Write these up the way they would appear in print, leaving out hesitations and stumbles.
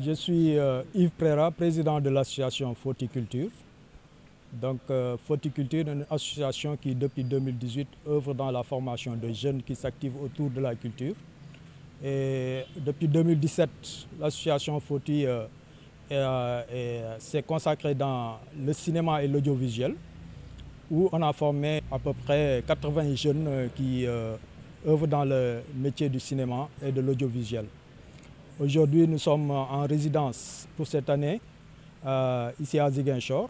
Je suis Yves Préra, président de l'association Forticulture. Donc, Forticulture est une association qui, depuis 2018, œuvre dans la formation de jeunes qui s'activent autour de la culture. Et depuis 2017, l'association Forti s'est consacrée dans le cinéma et l'audiovisuel, où on a formé à peu près 80 jeunes qui œuvrent dans le métier du cinéma et de l'audiovisuel. Aujourd'hui, nous sommes en résidence pour cette année, ici à Ziguinchor.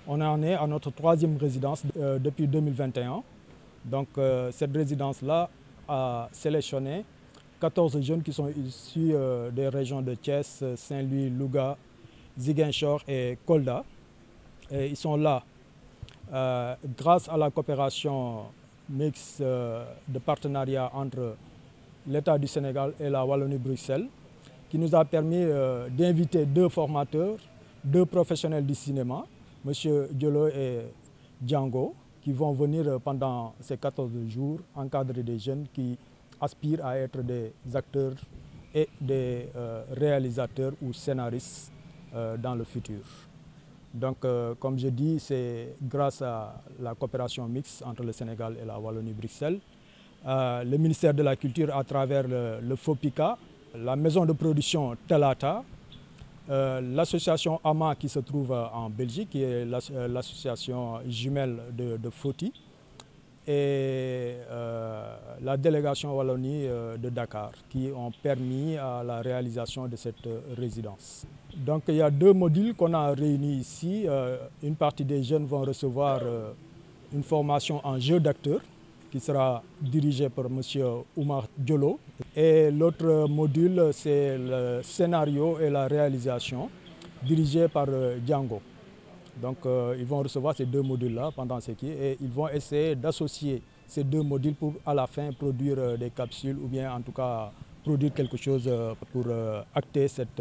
On en est à notre troisième résidence depuis 2021. Donc, cette résidence-là a sélectionné 14 jeunes qui sont issus des régions de Thiès, Saint-Louis, Louga, Ziguinchor et Kolda. Et ils sont là grâce à la coopération mixte de partenariat entre l'État du Sénégal et la Wallonie-Bruxelles, qui nous a permis d'inviter deux formateurs, deux professionnels du cinéma, M. Diolo et Django, qui vont venir pendant ces 14 jours encadrer des jeunes qui aspirent à être des acteurs et des réalisateurs ou scénaristes dans le futur. Donc, comme je dis, c'est grâce à la coopération mixte entre le Sénégal et la Wallonie-Bruxelles. Le ministère de la Culture, à travers le FOPICA, la maison de production Telata, l'association AMA qui se trouve en Belgique, qui est l'association jumelle de Foti, et la délégation Wallonie de Dakar, qui ont permis à la réalisation de cette résidence. Donc il y a deux modules qu'on a réunis ici. Une partie des jeunes vont recevoir une formation en jeu d'acteur, qui sera dirigé par M. Oumar Diolo. Et l'autre module, c'est le scénario et la réalisation, dirigé par Django. Donc ils vont recevoir ces deux modules-là pendant ce qui et ils vont essayer d'associer ces deux modules pour à la fin produire des capsules ou bien en tout cas produire quelque chose pour acter cette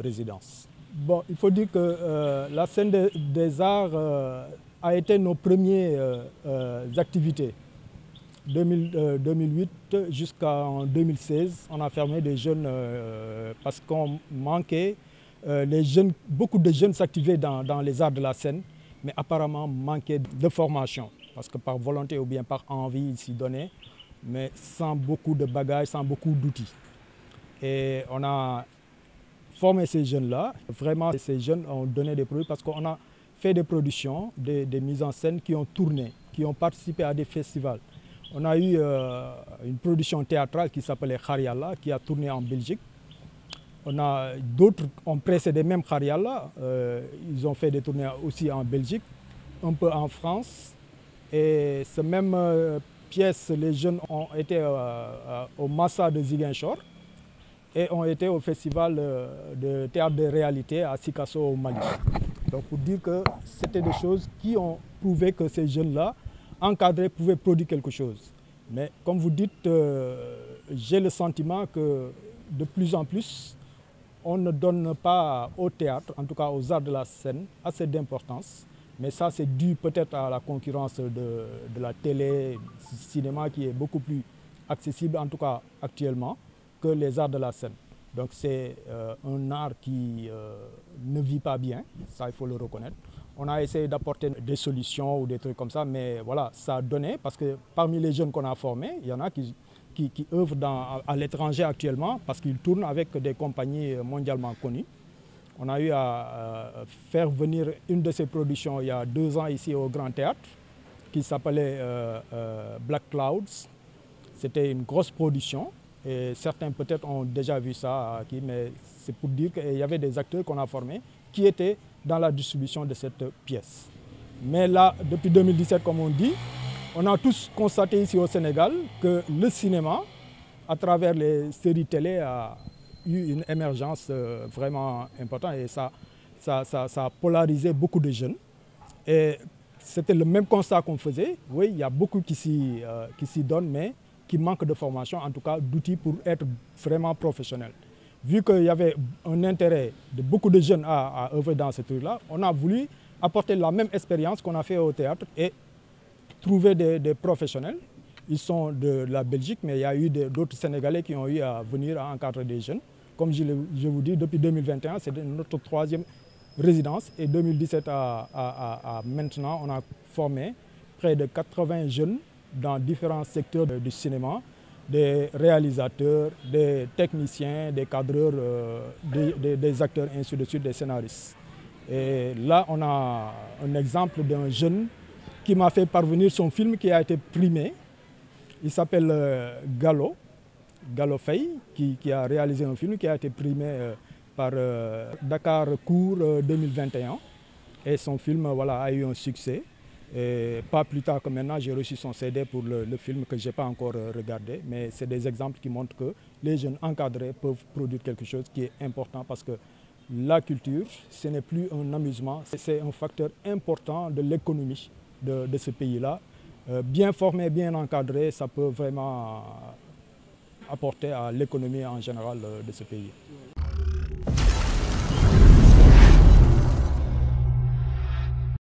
résidence. Bon, il faut dire que la scène des arts a été nos premières activités. 2008 jusqu'en 2016, on a fermé des jeunes parce qu'on manquait. Beaucoup de jeunes s'activaient dans les arts de la scène, mais apparemment manquaient de formation, parce que par volonté ou bien par envie, ils s'y donnaient, mais sans beaucoup de bagages, sans beaucoup d'outils. Et on a formé ces jeunes-là. Vraiment, ces jeunes ont donné des produits parce qu'on a fait des productions, des mises en scène qui ont tourné, qui ont participé à des festivals. On a eu une production théâtrale qui s'appelait Khariala, qui a tourné en Belgique. D'autres ont précédé même Khariala. Ils ont fait des tournées aussi en Belgique, un peu en France. Et cette même pièce, les jeunes ont été au Massa de Ziguinchor et ont été au festival de théâtre de réalité à Sikasso au Mali. Donc pour dire que c'était des choses qui ont prouvé que ces jeunes-là, encadrés, pouvaient produire quelque chose. Mais comme vous dites, j'ai le sentiment que de plus en plus, on ne donne pas au théâtre, en tout cas aux arts de la scène, assez d'importance. Mais ça, c'est dû peut-être à la concurrence de la télé, du cinéma qui est beaucoup plus accessible, en tout cas actuellement, que les arts de la scène. Donc c'est un art qui ne vit pas bien, ça il faut le reconnaître. On a essayé d'apporter des solutions ou des trucs comme ça, mais voilà, ça a donné, parce que parmi les jeunes qu'on a formés, il y en a qui œuvrent à l'étranger actuellement, parce qu'ils tournent avec des compagnies mondialement connues. On a eu à faire venir une de ces productions il y a 2 ans ici au Grand Théâtre, qui s'appelait Black Clouds. C'était une grosse production. Et certains peut-être ont déjà vu ça, mais c'est pour dire qu'il y avait des acteurs qu'on a formés qui étaient dans la distribution de cette pièce. Mais là, depuis 2017, comme on dit, on a tous constaté ici au Sénégal que le cinéma, à travers les séries télé, a eu une émergence vraiment importante et ça a polarisé beaucoup de jeunes. Et c'était le même constat qu'on faisait. Oui, il y a beaucoup qui s'y donnent, mais qui manque de formation, en tout cas d'outils pour être vraiment professionnel. Vu qu'il y avait un intérêt de beaucoup de jeunes à œuvrer dans ce truc-là, on a voulu apporter la même expérience qu'on a fait au théâtre et trouver des professionnels. Ils sont de la Belgique, mais il y a eu d'autres Sénégalais qui ont eu à venir à encadrer des jeunes, comme je vous dis, depuis 2021, c'est notre troisième résidence. Et 2017 à maintenant, on a formé près de 80 jeunes dans différents secteurs du cinéma, des réalisateurs, des techniciens, des cadreurs, des acteurs, ainsi de suite, des scénaristes. Et là, on a un exemple d'un jeune qui m'a fait parvenir son film qui a été primé. Il s'appelle Gallo Faye, qui a réalisé un film qui a été primé par Dakar Court 2021. Et son film a eu un succès. Et pas plus tard que maintenant, j'ai reçu son CD pour le film que je n'ai pas encore regardé. Mais c'est des exemples qui montrent que les jeunes encadrés peuvent produire quelque chose qui est important parce que la culture, ce n'est plus un amusement, c'est un facteur important de l'économie de ce pays-là. Bien formé, bien encadré, ça peut vraiment apporter à l'économie en général de ce pays.